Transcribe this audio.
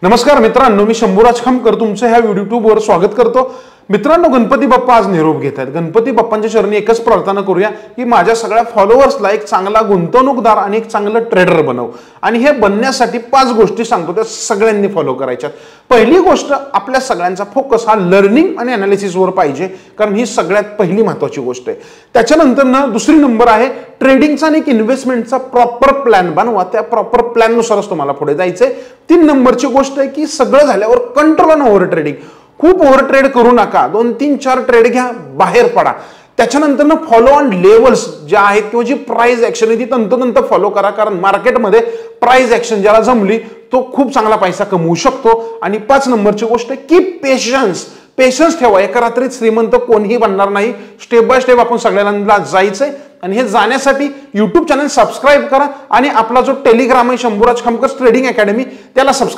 नमस्कार मित्रांनो, मी शंभूराज खामकर तुमचं ह्या यूट्यूबवर स्वागत करतो। मित्रांनो, गणपती बाप्पा आज निरोप घेत आहेत। गणपती बाप्पांच्या चरणी एकच प्रार्थना करूया की माझ्या सगळ्या फॉलोअर्सला एक चांगला गुंतवणूकदार आणि एक चांगला ट्रेडर बनव। आणि हे बनण्यासाठी 5 गोष्टी सांगतो, त्या सगळ्यांनी फॉलो करायच्या। पहिली गोष्ट, आपल्या सगळ्यांचा फोकस हा लर्निंग आणि एनालिसिसवर पाहिजे, कारण ही सगळ्यात पहिली महत्त्वाची गोष्ट आहे। त्याच्यानंतर ना दुसरी नंबर आहे ट्रेडिंगचा आणि एक इन्व्हेस्टमेंटचा प्रॉपर प्लॅन बनवा। त्या प्रॉपर प्लॅननुसारच तुम्हाला पुढे जायचंय। 3 नंबरची गोष्ट आहे की सगळं झाल्यावर कंट्रोल ऑन ओव्हर ट्रेडिंग। खूप ओव्हर ट्रेड करू नका, 2-3-4 ट्रेड घ्या, बाहेर पडा। त्याच्यानंतर ना फॉलो ऑन लेवल्स ज्या आहेत किंवा जी प्राइस ऍक्शन आहे ती तंतोतंत फॉलो करा, कारण मार्केटमध्ये प्राइस ऍक्शन ज्याला जमली तो खूप चांगला पैसा कमवू शकतो। आणि 5 नंबरची गोष्ट आहे की पेशन्स ठेवा। एका रात्रीत श्रीमंत कोणीही बनणार नाही। स्टेप बाय स्टेप आपण सगळ्यांना जायचंय आणि हे जाण्यासाठी YouTube चॅनल सबस्क्राइब करा आणि आपला जो टेलिग्राम आहे शंभूराज खामकर ट्रेडिंग अकॅडमी त्याला सबस्क्राइब